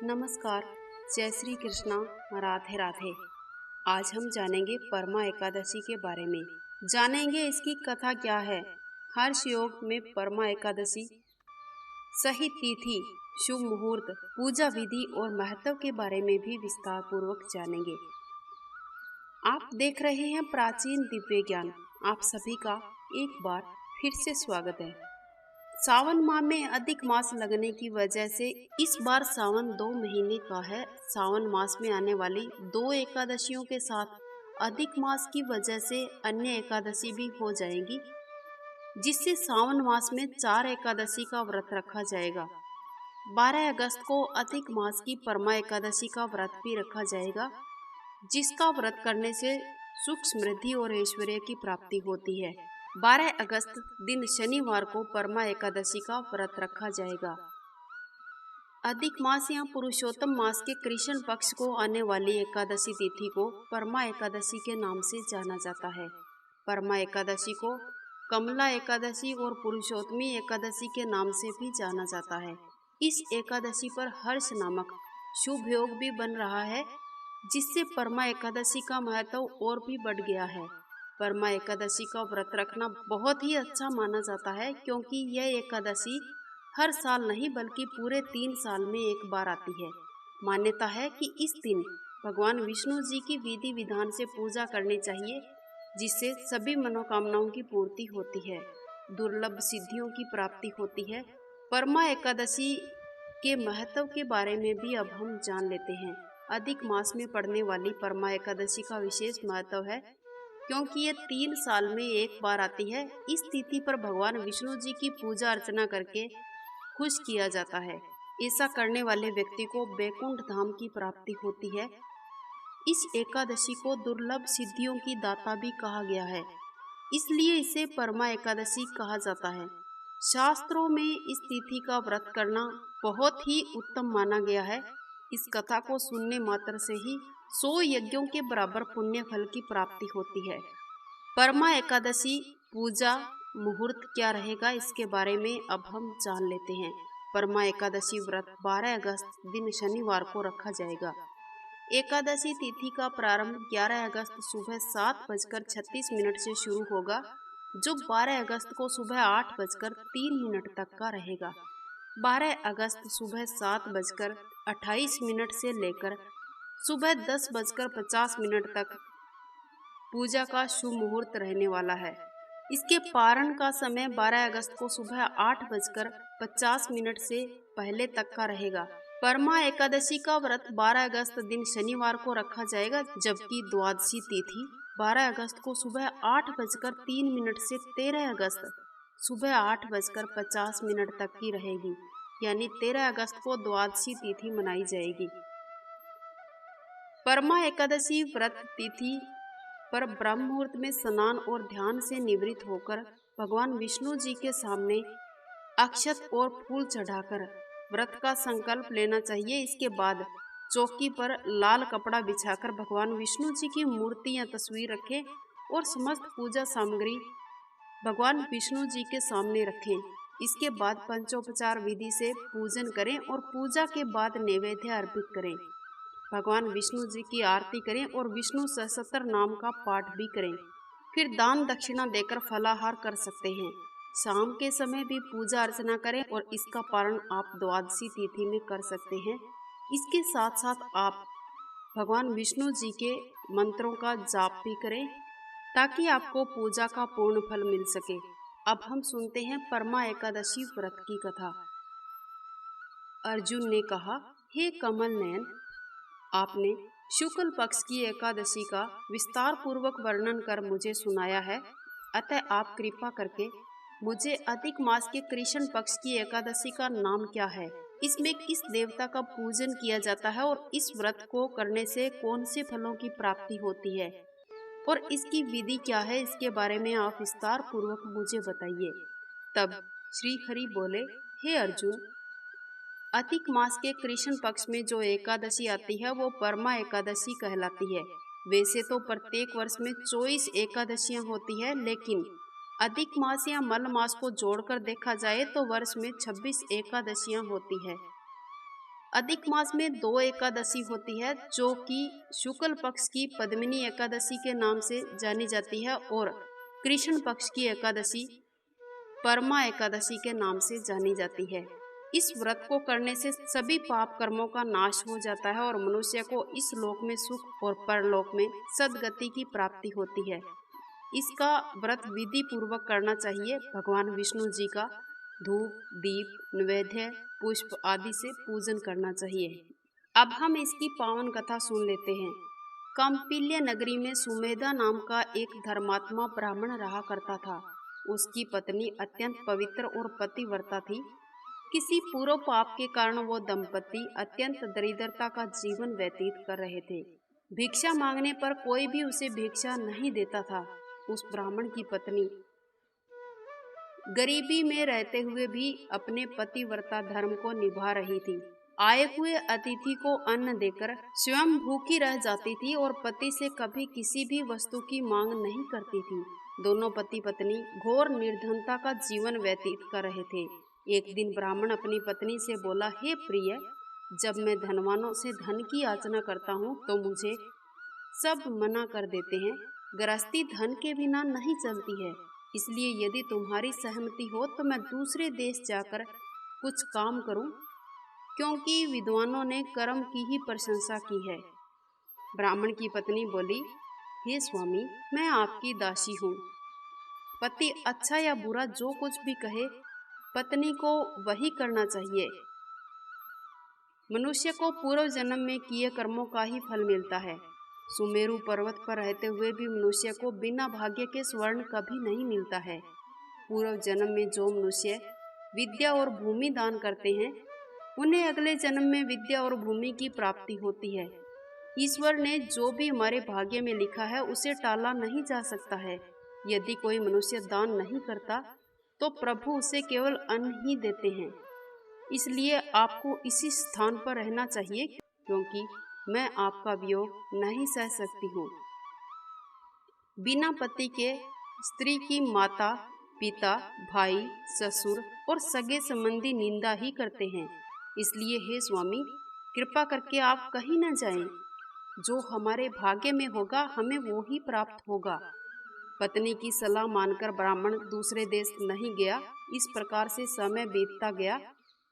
नमस्कार। जय श्री कृष्णा। राधे राधे। आज हम जानेंगे परमा एकादशी के बारे में। जानेंगे इसकी कथा क्या है। हर्ष योग में परमा एकादशी, सही तिथि, शुभ मुहूर्त, पूजा विधि और महत्व के बारे में भी विस्तार पूर्वक जानेंगे। आप देख रहे हैं प्राचीन दिव्य ज्ञान। आप सभी का एक बार फिर से स्वागत है। सावन माह में अधिक मास लगने की वजह से इस बार सावन 2 महीने का है। सावन मास में आने वाली 2 एकादशियों के साथ अधिक मास की वजह से अन्य एकादशी भी हो जाएंगी, जिससे सावन मास में 4 एकादशी का व्रत रखा जाएगा। 12 अगस्त को अधिक मास की परमा एकादशी का व्रत भी रखा जाएगा, जिसका व्रत करने से सुख समृद्धि और ऐश्वर्य की प्राप्ति होती है। 12 अगस्त दिन शनिवार को परमा एकादशी का व्रत रखा जाएगा। अधिक मास या पुरुषोत्तम मास के कृष्ण पक्ष को आने वाली एकादशी तिथि को परमा एकादशी के नाम से जाना जाता है। परमा एकादशी को कमला एकादशी और पुरुषोत्तमी एकादशी के नाम से भी जाना जाता है। इस एकादशी पर हर्ष नामक शुभ योग भी बन रहा है, जिससे परमा एकादशी का महत्व और भी बढ़ गया है। परमा एकादशी का व्रत रखना बहुत ही अच्छा माना जाता है, क्योंकि यह एकादशी हर साल नहीं बल्कि पूरे 3 साल में एक बार आती है। मान्यता है कि इस दिन भगवान विष्णु जी की विधि विधान से पूजा करनी चाहिए, जिससे सभी मनोकामनाओं की पूर्ति होती है, दुर्लभ सिद्धियों की प्राप्ति होती है। परमा एकादशी के महत्व के बारे में भी अब हम जान लेते हैं। अधिक मास में पड़ने वाली परमा एकादशी का विशेष महत्व है, क्योंकि ये 3 साल में एक बार आती है। इस तिथि पर भगवान विष्णु जी की पूजा अर्चना करके खुश किया जाता है। ऐसा करने वाले व्यक्ति को बैकुंठ धाम की प्राप्ति होती है। इस एकादशी को दुर्लभ सिद्धियों की दाता भी कहा गया है, इसलिए इसे परमा एकादशी कहा जाता है। शास्त्रों में इस तिथि का व्रत करना बहुत ही उत्तम माना गया है। इस कथा को सुनने मात्र से ही 100 यज्ञों के बराबर पुण्य फल की प्राप्ति होती है। परमा एकादशी पूजा मुहूर्त क्या रहेगा, इसके बारे में अब हम जान लेते हैं। परमा एकादशी व्रत 12 अगस्त दिन शनिवार को रखा जाएगा। एकादशी तिथि का प्रारंभ 11 अगस्त सुबह 7:36 से शुरू होगा, जो 12 अगस्त को सुबह 8:03 तक का रहेगा। 12 अगस्त सुबह 7:28 से लेकर सुबह 10:50 तक पूजा का शुभ मुहूर्त रहने वाला है। इसके पारण का समय 12 अगस्त को सुबह 8:50 से पहले तक का रहेगा। परमा एकादशी का व्रत 12 अगस्त दिन शनिवार को रखा जाएगा, जबकि द्वादशी तिथि 12 अगस्त को सुबह 8:03 से 13 अगस्त सुबह 8:50 तक की रहेगी। यानी 13 अगस्त को द्वादशी तिथि मनाई जाएगी। परमा एकादशी व्रत तिथि पर ब्रह्म मुहूर्त में स्नान और ध्यान से निवृत्त होकर भगवान विष्णु जी के सामने अक्षत और फूल चढ़ाकर व्रत का संकल्प लेना चाहिए। इसके बाद चौकी पर लाल कपड़ा बिछाकर भगवान विष्णु जी की मूर्ति या तस्वीर रखें और समस्त पूजा सामग्री भगवान विष्णु जी के सामने रखें। इसके बाद पंचोपचार विधि से पूजन करें और पूजा के बाद नैवेद्य अर्पित करें। भगवान विष्णु जी की आरती करें और विष्णु सहस्त्र नाम का पाठ भी करें। फिर दान दक्षिणा देकर फलाहार कर सकते हैं। शाम के समय भी पूजा अर्चना करें और इसका पारण आप द्वादशी तिथि में कर सकते हैं। इसके साथ साथ आप भगवान विष्णु जी के मंत्रों का जाप भी करें, ताकि आपको पूजा का पूर्ण फल मिल सके। अब हम सुनते हैं परमा एकादशी व्रत की कथा। अर्जुन ने कहा, हे कमल नयन, आपने शुक्ल पक्ष की एकादशी का विस्तार पूर्वक वर्णन कर मुझे सुनाया है, अतः आप कृपा करके मुझे अधिक मास के कृष्ण पक्ष की एकादशी का नाम क्या है, इसमें किस देवता का पूजन किया जाता है और इस व्रत को करने से कौन से फलों की प्राप्ति होती है और इसकी विधि क्या है, इसके बारे में आप विस्तार पूर्वक मुझे बताइए। तब श्री हरि बोले, हे अर्जुन, अधिक मास के कृष्ण पक्ष में जो एकादशी आती है वो परमा एकादशी कहलाती है। वैसे तो प्रत्येक वर्ष में 24 एकादशियां होती है, लेकिन अधिक मास या मल मास को जोड़कर देखा जाए तो वर्ष में 26 एकादशियां होती है। अधिक मास में 2 एकादशी होती है, जो कि शुक्ल पक्ष की पद्मिनी एकादशी के नाम से जानी जाती है और कृष्ण पक्ष की एकादशी परमा एकादशी के नाम से जानी जाती है। इस व्रत को करने से सभी पाप कर्मों का नाश हो जाता है और मनुष्य को इस लोक में सुख और परलोक में सद्गति की प्राप्ति होती है। इसका व्रत विधि पूर्वक करना चाहिए। भगवान विष्णु जी का धूप, दीप, नैवेद्य, पुष्प आदि से पूजन करना चाहिए। अब हम इसकी पावन कथा सुन लेते हैं। कौंपिल्य नगरी में सुमेधा नाम का एक धर्मात्मा ब्राह्मण रहा करता था। उसकी पत्नी अत्यंत पवित्र और पतिव्रता थी। किसी पूर्व पाप के कारण वो दंपति अत्यंत दरिद्रता का जीवन व्यतीत कर रहे थे। भिक्षा मांगने पर कोई भी उसे भिक्षा नहीं देता था। उस ब्राह्मण की पत्नी गरीबी में रहते हुए भी अपने पतिव्रता धर्म को निभा रही थी। आए हुए अतिथि को अन्न देकर स्वयं भूखी रह जाती थी और पति से कभी किसी भी वस्तु की मांग नहीं करती थी। दोनों पति पत्नी घोर निर्धनता का जीवन व्यतीत कर रहे थे। एक दिन ब्राह्मण अपनी पत्नी से बोला, हे प्रिय, जब मैं धनवानों से धन की याचना करता हूँ तो मुझे सब मना कर देते हैं। गृहस्थी धन के बिना नहीं चलती है, इसलिए यदि तुम्हारी सहमति हो तो मैं दूसरे देश जाकर कुछ काम करूं, क्योंकि विद्वानों ने कर्म की ही प्रशंसा की है। ब्राह्मण की पत्नी बोली, हे स्वामी, मैं आपकी दासी हूँ। पति अच्छा या बुरा जो कुछ भी कहे, पत्नी को वही करना चाहिए। मनुष्य को पूर्व जन्म में किए कर्मों का ही फल मिलता है। सुमेरु पर्वत पर रहते हुए भी मनुष्य को बिना भाग्य के स्वर्ण कभी नहीं मिलता है। पूर्व जन्म में जो मनुष्य विद्या और भूमि दान करते हैं, उन्हें अगले जन्म में विद्या और भूमि की प्राप्ति होती है। ईश्वर ने जो भी हमारे भाग्य में लिखा है उसे टाला नहीं जा सकता है। यदि कोई मनुष्य दान नहीं करता तो प्रभु उसे केवल अन्न ही देते हैं। इसलिए आपको इसी स्थान पर रहना चाहिए, क्योंकि मैं आपका वियोग नहीं सह सकती हूँ। बिना पति के स्त्री की माता, पिता, भाई, ससुर और सगे संबंधी निंदा ही करते हैं। इसलिए हे स्वामी, कृपा करके आप कहीं न जाएं। जो हमारे भाग्य में होगा हमें वो ही प्राप्त होगा। पत्नी की सलाह मानकर ब्राह्मण दूसरे देश नहीं गया। इस प्रकार से समय बीतता गया।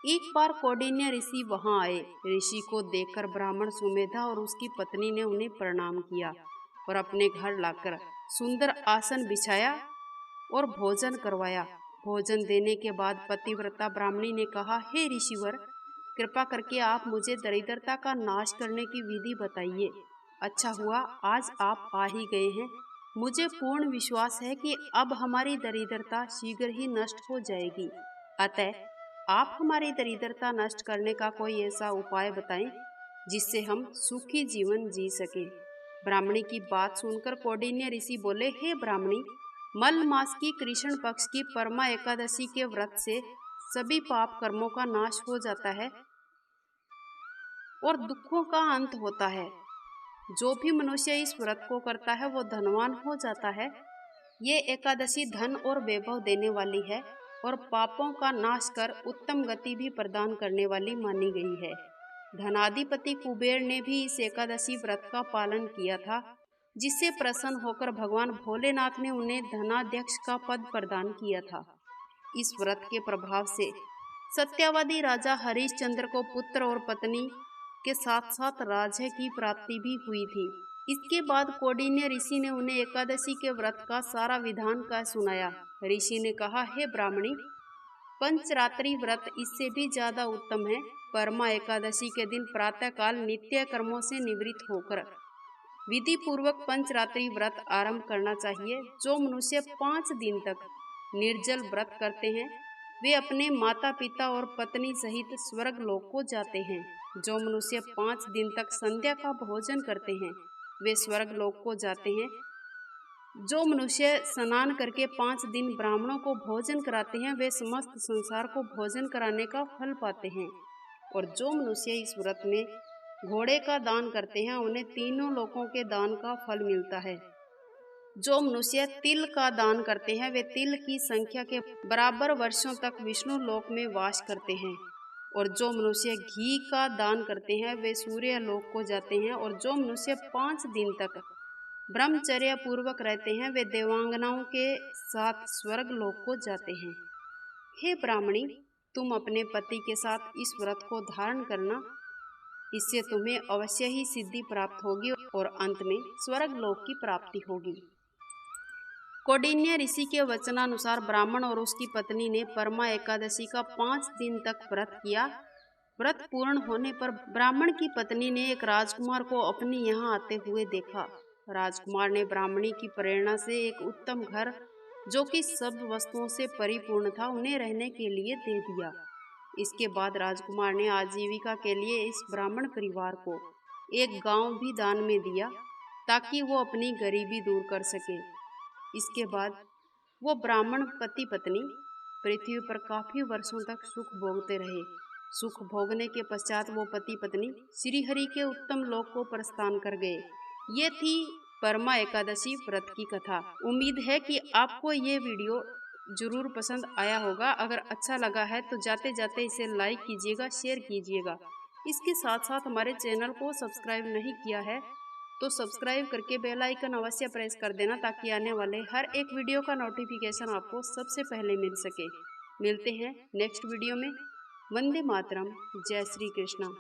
एक बार कौंडिन्य ऋषि वहां आए। ऋषि को देखकर ब्राह्मण सुमेधा और उसकी पत्नी ने उन्हें प्रणाम किया और अपने घर लाकर सुंदर आसन बिछाया और भोजन करवाया। भोजन देने के बाद पतिव्रता ब्राह्मणी ने कहा, हे ऋषिवर, कृपा करके आप मुझे दरिद्रता का नाश करने की विधि बताइए। अच्छा हुआ आज आप आ ही गए हैं। मुझे पूर्ण विश्वास है कि अब हमारी दरिद्रता शीघ्र ही नष्ट हो जाएगी। अतः आप हमारी दरिद्रता नष्ट करने का कोई ऐसा उपाय बताएं जिससे हम सुखी जीवन जी सके। ब्राह्मणी की बात सुनकर कौंडिन्य ऋषि बोले, हे ब्राह्मणी, मल मास की कृष्ण पक्ष की परमा एकादशी के व्रत से सभी पाप कर्मों का नाश हो जाता है और दुखों का अंत होता है। जो भी मनुष्य इस व्रत को करता है वो धनवान हो जाता है। ये एकादशी धन और वैभव देने वाली है और पापों का नाश कर उत्तम गति भी प्रदान करने वाली मानी गई है। धनाधिपति कुबेर ने भी इस एकादशी व्रत का पालन किया था, जिससे प्रसन्न होकर भगवान भोलेनाथ ने उन्हें धनाध्यक्ष का पद प्रदान किया था। इस व्रत के प्रभाव से सत्यवादी राजा हरिश्चंद्र को पुत्र और पत्नी के साथ साथ राज्य की प्राप्ति भी हुई थी। इसके बाद कौंडिन्य ऋषि ने उन्हें एकादशी के व्रत का सारा विधान का सुनाया। ऋषि ने कहा, हे ब्राह्मणी, पंचरात्रि व्रत इससे भी ज्यादा उत्तम है। परमा एकादशी के दिन प्रातः काल नित्य कर्मों से निवृत्त होकर विधि पूर्वक पंचरात्रि व्रत आरंभ करना चाहिए। जो मनुष्य 5 दिन तक निर्जल व्रत करते हैं वे अपने माता पिता और पत्नी सहित स्वर्ग लोक को जाते हैं। जो मनुष्य 5 दिन तक संध्या का भोजन करते हैं वे स्वर्ग लोक को जाते हैं। जो मनुष्य स्नान करके 5 दिन ब्राह्मणों को भोजन कराते हैं वे समस्त संसार को भोजन कराने का फल पाते हैं। और जो मनुष्य इस व्रत में घोड़े का दान करते हैं उन्हें तीनों लोकों के दान का फल मिलता है। जो मनुष्य तिल का दान करते हैं वे तिल की संख्या के बराबर वर्षों तक विष्णु लोक में वास करते हैं। और जो मनुष्य घी का दान करते हैं वे सूर्य लोक को जाते हैं, और जो मनुष्य 5 दिन तक ब्रह्मचर्य पूर्वक रहते हैं वे देवांगनाओं के साथ स्वर्ग लोक को जाते हैं। हे ब्राह्मणी, तुम अपने पति के साथ इस व्रत को धारण करना, इससे तुम्हें अवश्य ही सिद्धि प्राप्त होगी और अंत में स्वर्ग लोक की प्राप्ति होगी। कौंडिन्य ऋषि के वचनानुसार ब्राह्मण और उसकी पत्नी ने परमा एकादशी का 5 दिन तक व्रत किया। व्रत पूर्ण होने पर ब्राह्मण की पत्नी ने एक राजकुमार को अपने यहाँ आते हुए देखा। राजकुमार ने ब्राह्मणी की प्रेरणा से एक उत्तम घर, जो कि सब वस्तुओं से परिपूर्ण था, उन्हें रहने के लिए दे दिया। इसके बाद राजकुमार ने आजीविका के लिए इस ब्राह्मण परिवार को एक गांव भी दान में दिया, ताकि वो अपनी गरीबी दूर कर सके। इसके बाद वो ब्राह्मण पति पत्नी पृथ्वी पर काफी वर्षों तक सुख भोगते रहे। सुख भोगने के पश्चात वो पति पत्नी श्री हरि के उत्तम लोक को प्रस्थान कर गए। ये थी परमा एकादशी व्रत की कथा। उम्मीद है कि आपको ये वीडियो जरूर पसंद आया होगा। अगर अच्छा लगा है तो जाते जाते इसे लाइक कीजिएगा, शेयर कीजिएगा। इसके साथ साथ हमारे चैनल को सब्सक्राइब नहीं किया है तो सब्सक्राइब करके बेल आइकन अवश्य प्रेस कर देना, ताकि आने वाले हर एक वीडियो का नोटिफिकेशन आपको सबसे पहले मिल सके। मिलते हैं नेक्स्ट वीडियो में। वंदे मातरम। जय श्री कृष्णा।